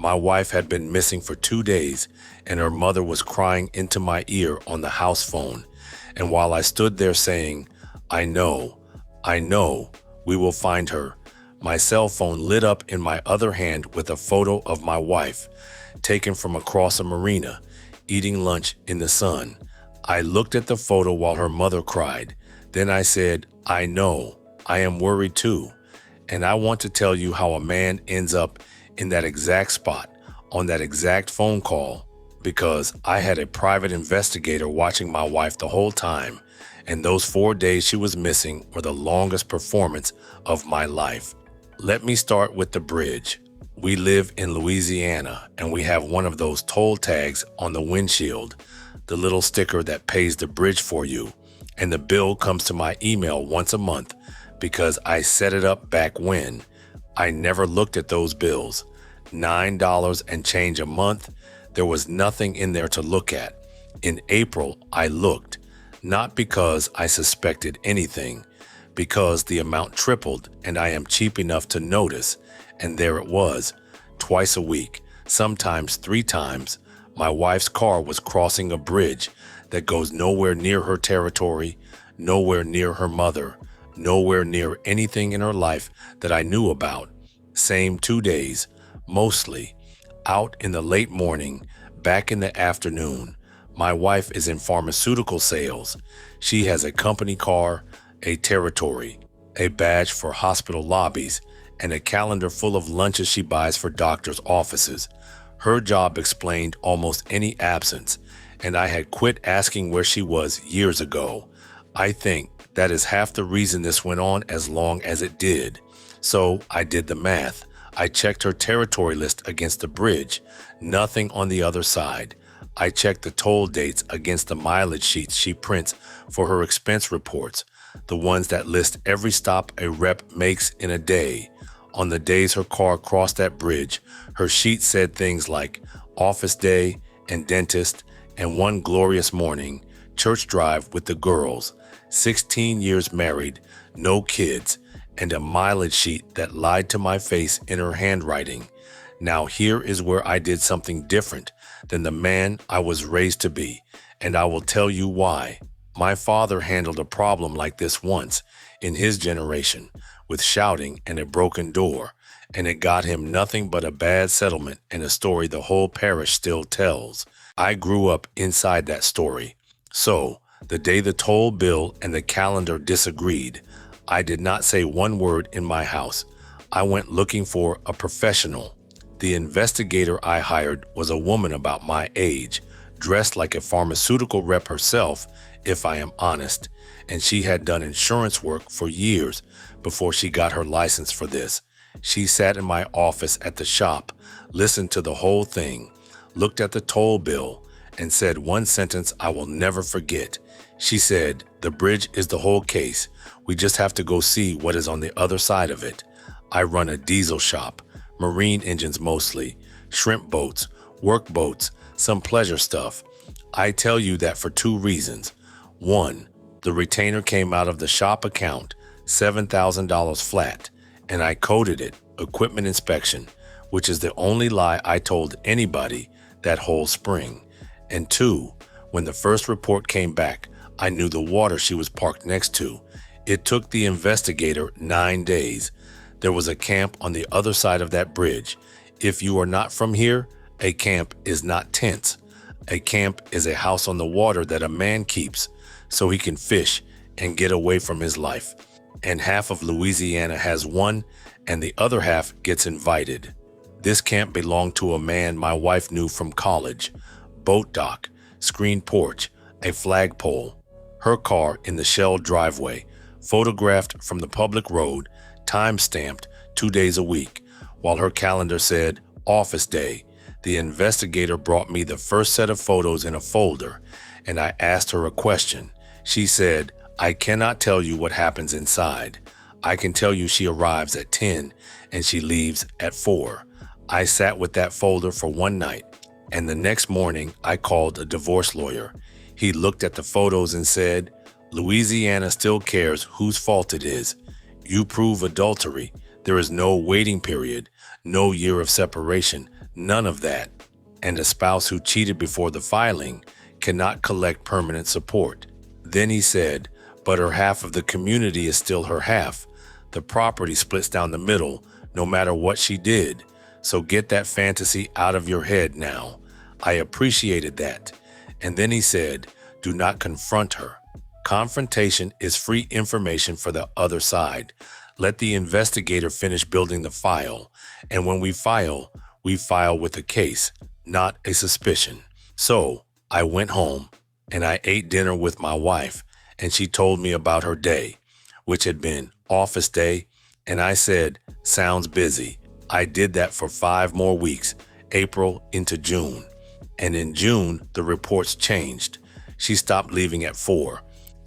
My wife had been missing for 2 days, and her mother was crying into my ear on the house phone. And while I stood there saying, I know, we will find her," my cell phone lit up in my other hand with a photo of my wife, taken from across a marina, eating lunch in the sun. I looked at the photo while her mother cried. Then I said, "I know, I am worried too." And I want to tell you how a man ends up in that exact spot, on that exact phone call, because I had a private investigator watching my wife the whole time, and those 4 days she was missing were the longest performance of my life. Let me start with the bridge. We live in Louisiana, and we have one of those toll tags on the windshield, the little sticker that pays the bridge for you, and the bill comes to my email once a month because I set it up back when. I never looked at those bills. $9 and change a month. There was nothing in there to look at. In April, I looked, not because I suspected anything, because the amount tripled and I am cheap enough to notice, and there it was, twice a week, sometimes 3 times. My wife's car was crossing a bridge that goes nowhere near her territory, nowhere near her mother, nowhere near anything in her life that I knew about. Same 2 days, mostly, out in the late morning, back in the afternoon. My wife is in pharmaceutical sales. She has a company car, a territory, a badge for hospital lobbies, and a calendar full of lunches she buys for doctors' offices. Her job explained almost any absence, and I had quit asking where she was years ago. I think that is half the reason this went on as long as it did. So I did the math. I checked her territory list against the bridge, nothing on the other side. I checked the toll dates against the mileage sheets she prints for her expense reports, the ones that list every stop a rep makes in a day. On the days her car crossed that bridge, her sheet said things like office day and dentist and one glorious morning, church drive with the girls, 16 years married, no kids, and a mileage sheet that lied to my face in her handwriting. Now here is where I did something different than the man I was raised to be, and I will tell you why. My father handled a problem like this once in his generation with shouting and a broken door, and it got him nothing but a bad settlement and a story the whole parish still tells. I grew up inside that story. So, the day the toll bill and the calendar disagreed, I did not say one word in my house. I went looking for a professional. The investigator I hired was a woman about my age, dressed like a pharmaceutical rep herself, if I am honest, and she had done insurance work for years before she got her license for this. She sat in my office at the shop, listened to the whole thing, looked at the toll bill, and said one sentence I will never forget. She said, "The bridge is the whole case. We just have to go see what is on the other side of it." I run a diesel shop, marine engines mostly, shrimp boats, work boats, some pleasure stuff. I tell you that for 2 reasons. 1, the retainer came out of the shop account, $7,000 flat, and I coded it, equipment inspection, which is the only lie I told anybody that whole spring. And 2, when the first report came back, I knew the water she was parked next to. It took the investigator 9 days. There was a camp on the other side of that bridge. If you are not from here, a camp is not tents. A camp is a house on the water that a man keeps so he can fish and get away from his life. And half of Louisiana has one, and the other half gets invited. This camp belonged to a man my wife knew from college. Boat dock, screen porch, a flagpole, her car in the shell driveway, photographed from the public road, time-stamped 2 days a week, while her calendar said office day. The investigator brought me the first set of photos in a folder, and I asked her a question. She said, "I cannot tell you what happens inside. I can tell you she arrives at 10 and she leaves at 4. I sat with that folder for one night, and the next morning I called a divorce lawyer. He looked at the photos and said, "Louisiana still cares whose fault it is. You prove adultery, There is no waiting period, no year of separation, none of that. And a spouse who cheated before the filing cannot collect permanent support. Then he said, but her half of the community is still her half. The property splits down the middle, no matter what she did. So get that fantasy out of your head now. I appreciated that. And then he said, do not confront her. Confrontation is free information for the other side. Let the investigator finish building the file. And when we file with a case, not a suspicion. So I went home and I ate dinner with my wife, and she told me about her day, which had been office day, and I said, sounds busy. I did that for 5 more weeks, April into June. And in June, the reports changed. She stopped leaving at 4.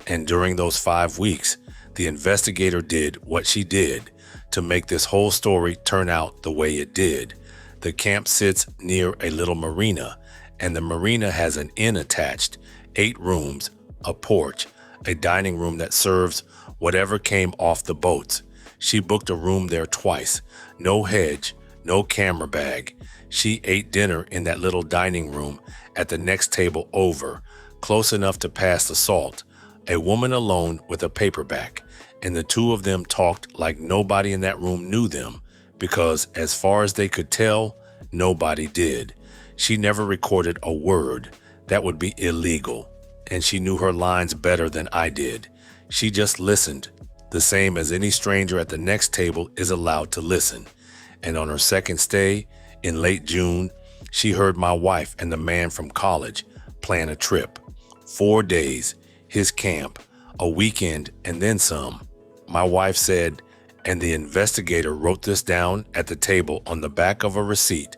And during those 5 weeks, the investigator did what she did to make this whole story turn out the way it did. The camp sits near a little marina, and the marina has an inn attached, 8 rooms, a porch, a dining room that serves whatever came off the boats. She booked a room there twice. No hedge, no camera bag. She ate dinner in that little dining room at the next table over, close enough to pass the salt. A woman alone with a paperback, and the two of them talked like nobody in that room knew them, because as far as they could tell, nobody did. She never recorded a word. That would be illegal, and she knew her lines better than I did. She just listened, the same as any stranger at the next table is allowed to listen. And on her second stay, in late June, she heard my wife and the man from college plan a trip. 4 days, his camp, a weekend, and then some. My wife said, and the investigator wrote this down at the table on the back of a receipt,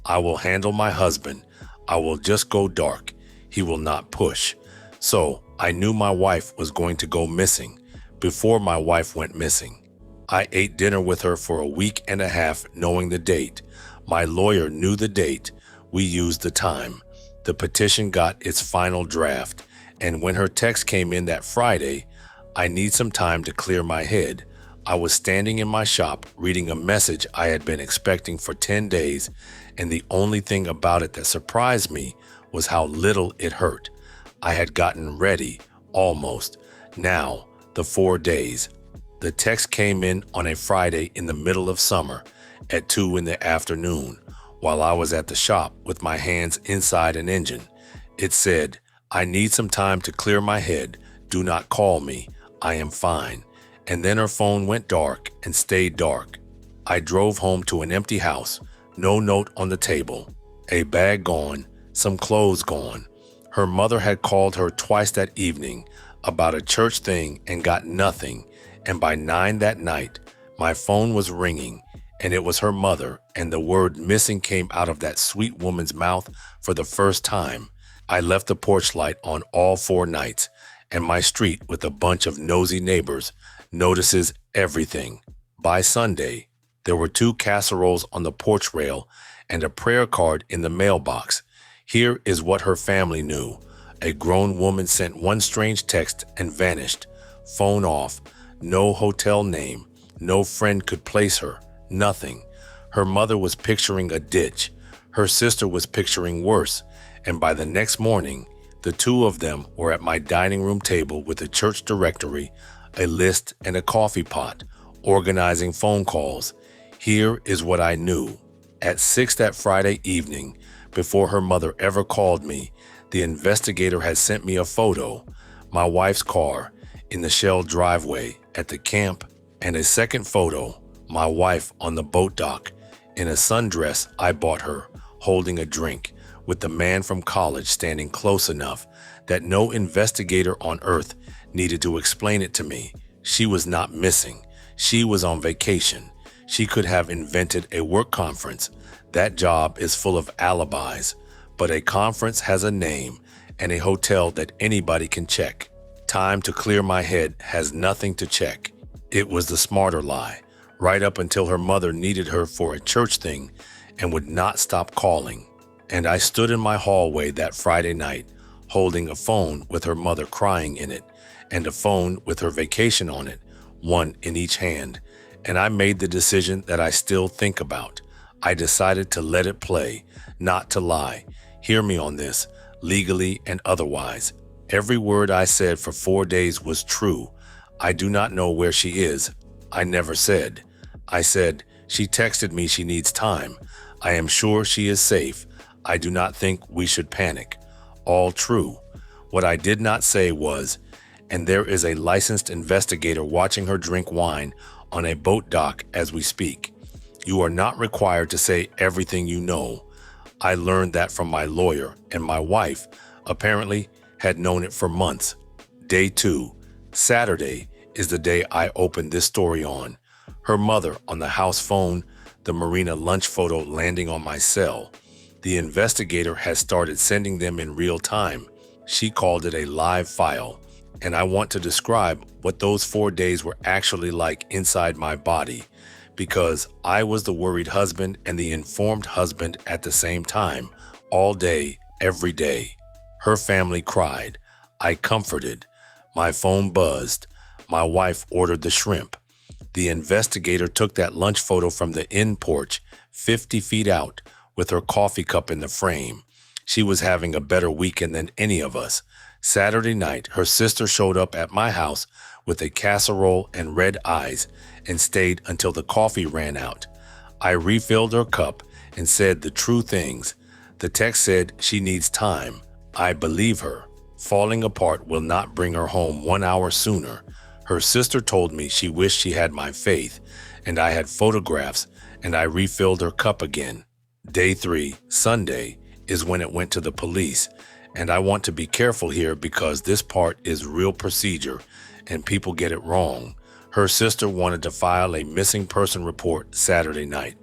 I will handle my husband. I will just go dark. He will not push. So I knew my wife was going to go missing before my wife went missing. I ate dinner with her for a week and a half knowing the date. My lawyer knew the date. We used the time. The petition got its final draft. And when her text came in that Friday, I need some time to clear my head. I was standing in my shop reading a message I had been expecting for 10 days, and the only thing about it that surprised me was how little it hurt. I had gotten ready, almost. Now, the 4 days. The text came in on a Friday in the middle of summer at 2 in the afternoon, while I was at the shop with my hands inside an engine. It said, I need some time to clear my head. Do not call me. I am fine. And then her phone went dark and stayed dark. I drove home to an empty house, no note on the table, a bag gone, some clothes gone. Her mother had called her twice that evening about a church thing and got nothing. And by 9 that night, my phone was ringing, and it was her mother, and the word missing came out of that sweet woman's mouth for the first time. I left the porch light on all 4 nights, and my street with a bunch of nosy neighbors notices everything. By Sunday, there were 2 casseroles on the porch rail and a prayer card in the mailbox. Here is what her family knew. A grown woman sent one strange text and vanished. Phone off. No hotel name. No friend could place her. Nothing. Her mother was picturing a ditch. Her sister was picturing worse. And by the next morning, the 2 of them were at my dining room table with a church directory, a list, and a coffee pot, organizing phone calls. Here is what I knew. At 6 that Friday evening, before her mother ever called me, the investigator had sent me a photo, my wife's car, in the shell driveway at the camp, and a second photo, my wife on the boat dock, in a sundress I bought her, holding a drink, with the man from college standing close enough that no investigator on earth needed to explain it to me. She was not missing. She was on vacation. She could have invented a work conference. That job is full of alibis, but a conference has a name and a hotel that anybody can check. Time to clear my head has nothing to check. It was the smarter lie, right up until her mother needed her for a church thing and would not stop calling. And I stood in my hallway that Friday night, holding a phone with her mother crying in it, and a phone with her vacation on it, one in each hand, And I made the decision that I still think about. I decided to let it play, not to lie. Hear me on this, legally and otherwise. Every word I said for 4 days was true. I do not know where she is. I never said. I said, she texted me she needs time. I am sure she is safe. I do not think we should panic. All true. What I did not say was, and there is a licensed investigator watching her drink wine on a boat dock as we speak. You are not required to say everything you know. I learned that from my lawyer, and my wife apparently had known it for months. Day 2, Saturday, is the day I opened this story on. Her mother on the house phone, the marina lunch photo landing on my cell. The investigator has started sending them in real time. She called it a live file, and I want to describe what those 4 days were actually like inside my body, because I was the worried husband and the informed husband at the same time, all day, every day. Her family cried. I comforted. My phone buzzed. My wife ordered the shrimp. The investigator took that lunch photo from the inn porch, 50 feet out, with her coffee cup in the frame. She was having a better weekend than any of us. Saturday night, her sister showed up at my house with a casserole and red eyes and stayed until the coffee ran out. I refilled her cup and said the true things. The text said she needs time. I believe her. Falling apart will not bring her home 1 hour sooner. Her sister told me she wished she had my faith, and I had photographs, and I refilled her cup again. Day 3, Sunday, is when it went to the police, and I want to be careful here because this part is real procedure, and people get it wrong. Her sister wanted to file a missing person report Saturday night.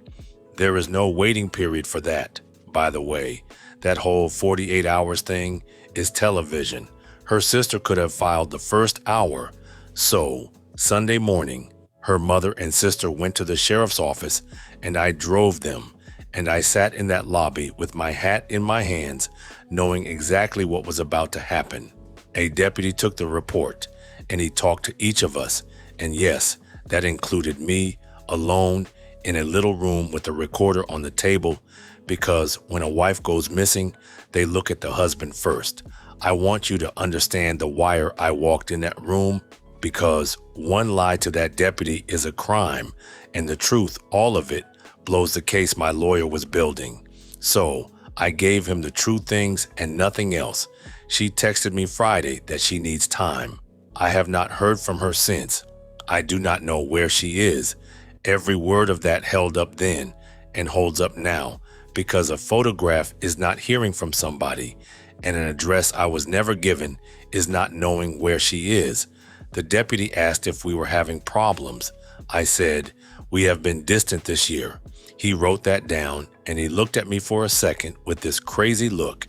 There is no waiting period for that, by the way. That whole 48 hours thing is television. Her sister could have filed the first hour. So, Sunday morning, her mother and sister went to the sheriff's office, and I drove them, and I sat in that lobby with my hat in my hands, knowing exactly what was about to happen. A deputy took the report, and he talked to each of us, and yes, that included me, alone, in a little room with a recorder on the table, because when a wife goes missing, they look at the husband first. I want you to understand the wire I walked in that room, because one lie to that deputy is a crime, and the truth, all of it, blows the case my lawyer was building. So I gave him the true things and nothing else. She texted me Friday that she needs time. I have not heard from her since. I do not know where she is. Every word of that held up then and holds up now, because a photograph is not hearing from somebody, and an address I was never given is not knowing where she is. The deputy asked if we were having problems. I said, we have been distant this year. He wrote that down, and he looked at me for a second with this crazy look,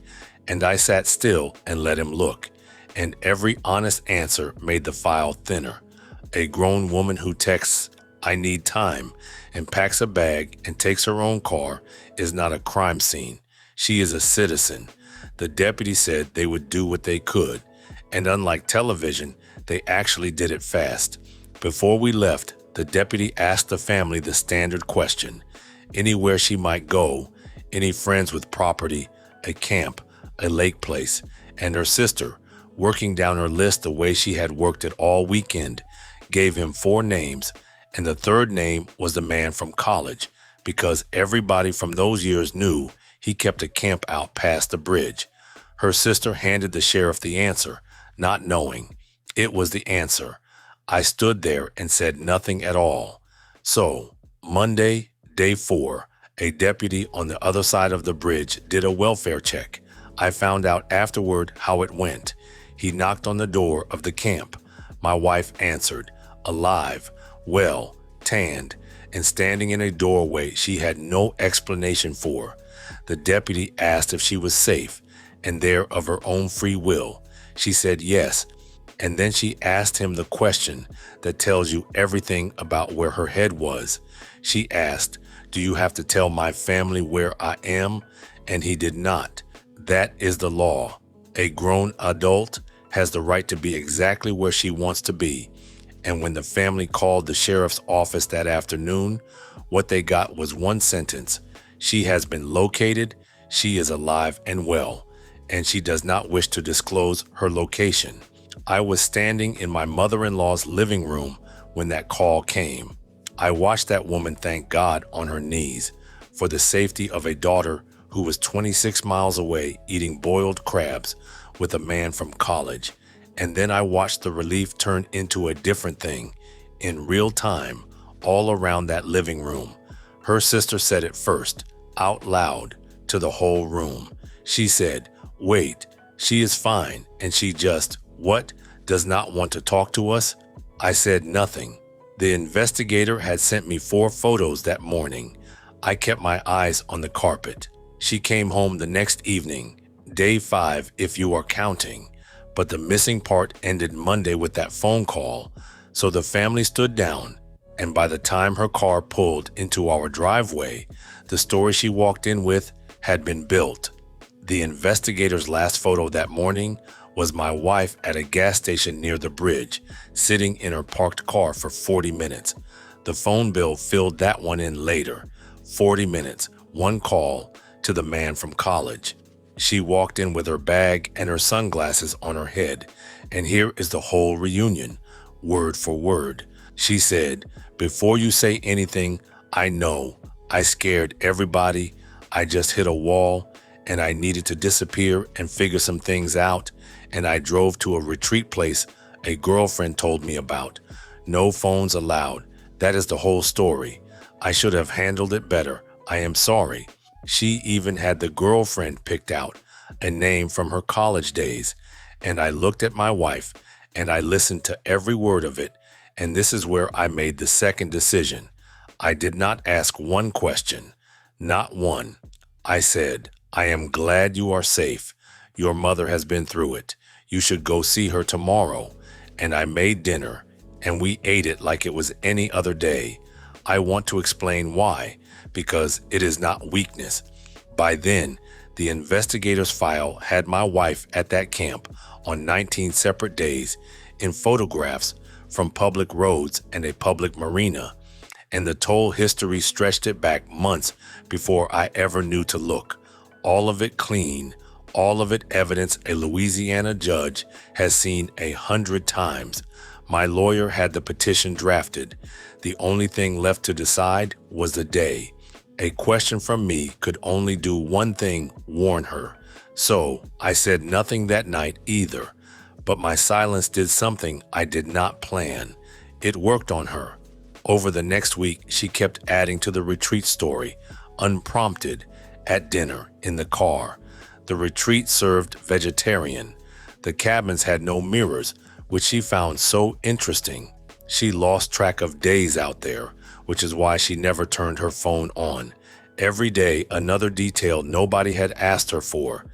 and I sat still and let him look. And every honest answer made the file thinner. A grown woman who texts, I need time, and packs a bag and takes her own car is not a crime scene. She is a citizen. The deputy said they would do what they could, and unlike television, they actually did it fast. Before we left, the deputy asked the family the standard question. Anywhere she might go, any friends with property, a camp, a lake place, and her sister, working down her list the way she had worked it all weekend, gave him 4 names, and the third name was the man from college, because everybody from those years knew he kept a camp out past the bridge. Her sister handed the sheriff the answer, not knowing. It was the answer. I stood there and said nothing at all. So, Monday, day 4, a deputy on the other side of the bridge did a welfare check. I found out afterward how it went. He knocked on the door of the camp. My wife answered, alive, well, tanned, and standing in a doorway she had no explanation for. The deputy asked if she was safe, and there of her own free will. She said yes, and then she asked him the question that tells you everything about where her head was. She asked, do you have to tell my family where I am? And he did not. That is the law. A grown adult has the right to be exactly where she wants to be. And when the family called the sheriff's office that afternoon, what they got was one sentence: she has been located, she is alive and well, and she does not wish to disclose her location. I was standing in my mother-in-law's living room when that call came. I watched that woman thank God on her knees for the safety of a daughter who was 26 miles away eating boiled crabs with a man from college. And then I watched the relief turn into a different thing in real time all around that living room. Her sister said it first, out loud, to the whole room. She said, "Wait, she is fine, and she just, what, does not want to talk to us?" I said nothing. The investigator had sent me 4 photos that morning. I kept my eyes on the carpet. She came home the next evening, day 5 if you are counting, but the missing part ended Monday with that phone call. So the family stood down, and by the time her car pulled into our driveway, the story she walked in with had been built. The investigator's last photo that morning was my wife at a gas station near the bridge, sitting in her parked car for 40 minutes. The phone bill filled that one in later. 40 minutes, one call to the man from college. She walked in with her bag and her sunglasses on her head, and here is the whole reunion, word for word. She said, "Before you say anything, I know. I scared everybody. I just hit a wall, and I needed to disappear and figure some things out, and I drove to a retreat place a girlfriend told me about. No phones allowed. That is the whole story. I should have handled it better. I am sorry." She even had the girlfriend picked out, a name from her college days. And I looked at my wife, and I listened to every word of it, and this is where I made the second decision. I did not ask one question, not one. I said, "I am glad you are safe. Your mother has been through it. You should go see her tomorrow." And I made dinner, and we ate it like it was any other day. I want to explain why, because it is not weakness. By then, the investigator's file had my wife at that camp on 19 separate days in photographs from public roads and a public marina, and the toll history stretched it back months before I ever knew to look. All of it clean, all of it evidence a Louisiana judge has seen 100 times. My lawyer had the petition drafted. The only thing left to decide was the day. A question from me could only do one thing: warn her. So I said nothing that night either. But my silence did something I did not plan. It worked on her. Over the next week, she kept adding to the retreat story, unprompted, at dinner, in the car. The retreat served vegetarian. The cabins had no mirrors, which she found so interesting. She lost track of days out there, which is why she never turned her phone on. Every day, another detail nobody had asked her for.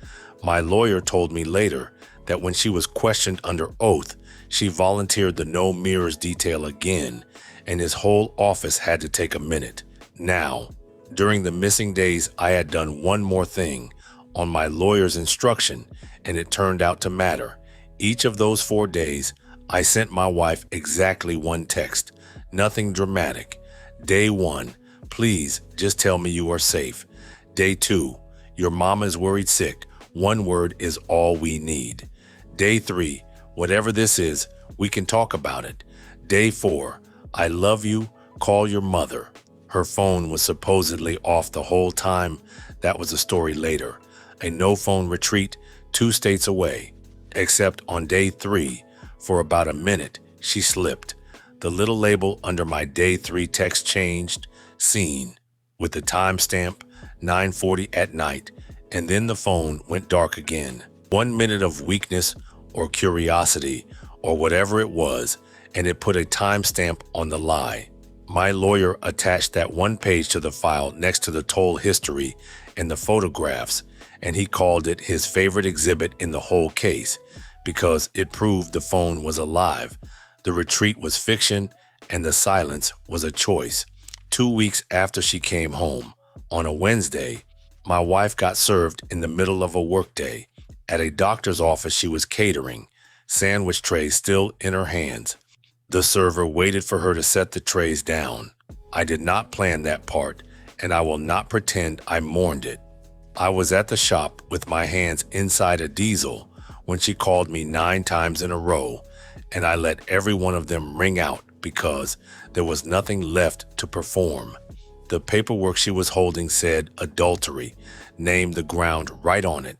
My lawyer told me later that when she was questioned under oath, she volunteered the no mirrors detail again, and his whole office had to take a minute. Now, during the missing days, I had done one more thing on my lawyer's instruction, and it turned out to matter. Each of those 4 days, I sent my wife exactly one text, nothing dramatic. Day 1, "Please just tell me you are safe." Day 2, "Your mama is worried sick. One word is all we need." Day 3, "Whatever this is, we can talk about it." Day 4, "I love you. Call your mother." Her phone was supposedly off the whole time. That was a story later. A no-phone retreat 2 states away. Except on day 3, for about a minute, she slipped. The little label under my day 3 text changed, seen, with the timestamp 9:40 at night, and then the phone went dark again. 1 minute of weakness or curiosity or whatever it was, and it put a timestamp on the lie. My lawyer attached that one page to the file next to the toll history and the photographs, and he called it his favorite exhibit in the whole case because it proved the phone was alive. The retreat was fiction, and the silence was a choice. 2 weeks after she came home, on a Wednesday, my wife got served in the middle of a workday. At a doctor's office she was catering, sandwich trays still in her hands. The server waited for her to set the trays down. I did not plan that part, and I will not pretend I mourned it. I was at the shop with my hands inside a diesel when she called me 9 times in a row, and I let every one of them ring out because there was nothing left to perform. The paperwork she was holding said adultery, named the ground right on it,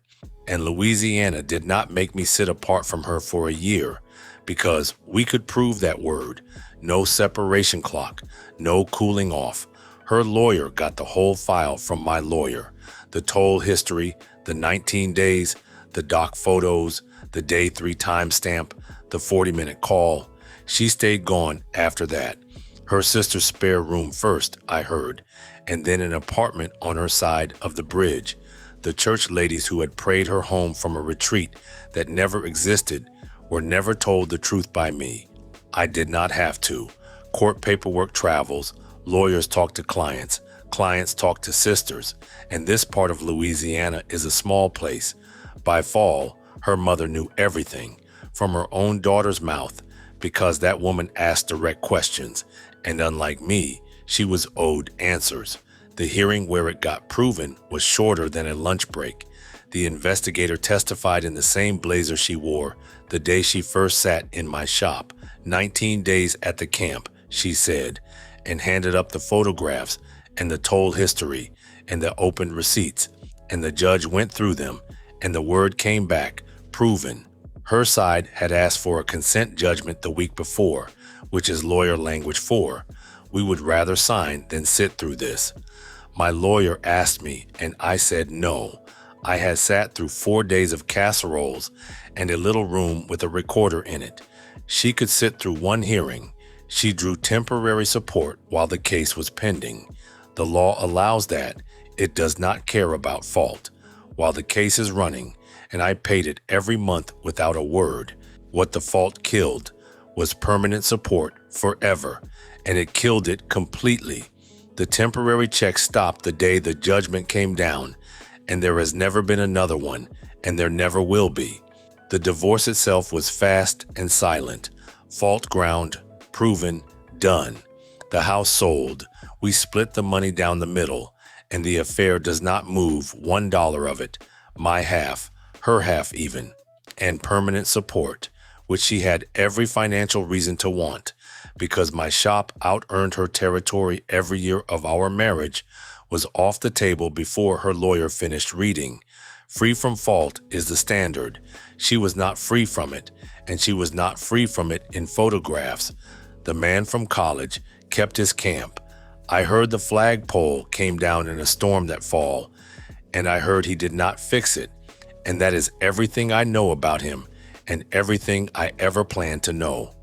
and Louisiana did not make me sit apart from her for a year because we could prove that word. No separation clock, no cooling off. Her lawyer got the whole file from my lawyer. The toll history, the 19 days, the doc photos, the day 3 timestamp, the 40-minute call. She stayed gone after that. Her sister's spare room first, I heard, and then an apartment on her side of the bridge. The church ladies who had prayed her home from a retreat that never existed were never told the truth by me. I did not have to. Court paperwork travels, lawyers talk to clients, clients talk to sisters, and this part of Louisiana is a small place. By fall, her mother knew everything, from her own daughter's mouth, because that woman asked direct questions, and unlike me, she was owed answers. The hearing where it got proven was shorter than a lunch break. The investigator testified in the same blazer she wore the day she first sat in my shop. 19 days at the camp, she said, and handed up the photographs and the toll history and the open receipts, and the judge went through them, and the word came back, proven. Her side had asked for a consent judgment the week before, which is lawyer language for, we would rather sign than sit through this. My lawyer asked me, and I said no. I had sat through 4 days of casseroles and a little room with a recorder in it. She could sit through one hearing. She drew temporary support while the case was pending. The law allows that. It does not care about fault. While the case is running, and I paid it every month without a word. What the fault killed was permanent support forever, and it killed it completely. The temporary check stopped the day the judgment came down, and there has never been another one, and there never will be. The divorce itself was fast and silent. Fault ground, proven, done. The house sold. We split the money down the middle, and the affair does not move $1 of it, my half, her half even, and permanent support, which she had every financial reason to want, because my shop out-earned her territory every year of our marriage, was off the table before her lawyer finished reading. Free from fault is the standard. She was not free from it, and she was not free from it in photographs. The man from college kept his camp. I heard the flagpole came down in a storm that fall, and I heard he did not fix it, and that is everything I know about him and everything I ever plan to know.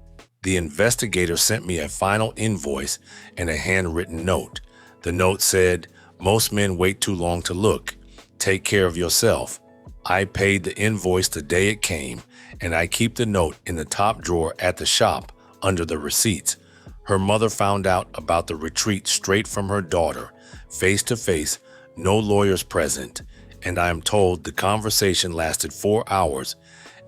The investigator sent me a final invoice and a handwritten note. The note said, "Most men wait too long to look. Take care of yourself." I paid the invoice the day it came, and I keep the note in the top drawer at the shop under the receipts. Her mother found out about the retreat straight from her daughter, face to face, no lawyers present, and I am told the conversation lasted 4 hours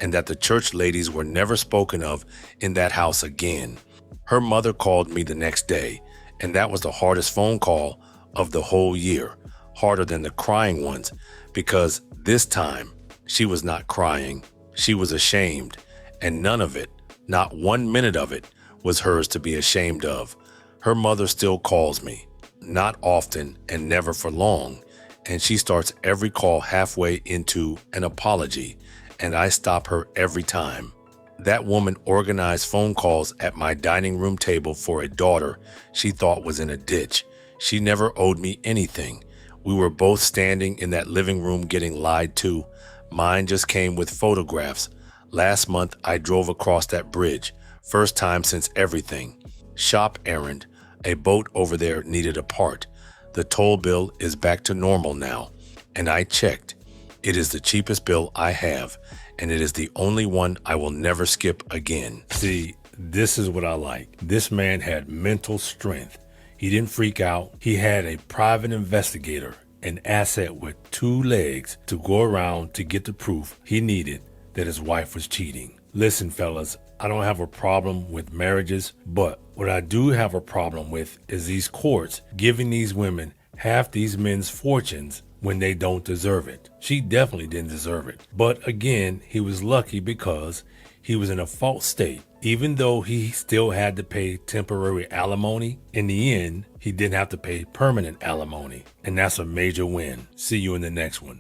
and that the church ladies were never spoken of in that house again. Her mother called me the next day, and that was the hardest phone call of the whole year, harder than the crying ones, because this time she was not crying. She was ashamed, and none of it, not 1 minute of it, was hers to be ashamed of. Her mother still calls me, not often and never for long, and she starts every call halfway into an apology, and I stop her every time. That woman organized phone calls at my dining room table for a daughter she thought was in a ditch. She never owed me anything. We were both standing in that living room getting lied to. Mine just came with photographs. Last month, I drove across that bridge. First time since everything. Shop errand. A boat over there needed a part. The toll bill is back to normal now. And I checked. It is the cheapest bill I have, and it is the only one I will never skip again. See, this is what I like. This man had mental strength. He didn't freak out. He had a private investigator, an asset with 2 legs to go around to get the proof he needed that his wife was cheating. Listen, fellas, I don't have a problem with marriages, but what I do have a problem with is these courts giving these women half these men's fortunes when they don't deserve it. She definitely didn't deserve it. But again, he was lucky because he was in a false state. Even though he still had to pay temporary alimony, in the end, he didn't have to pay permanent alimony. And that's a major win. See you in the next one.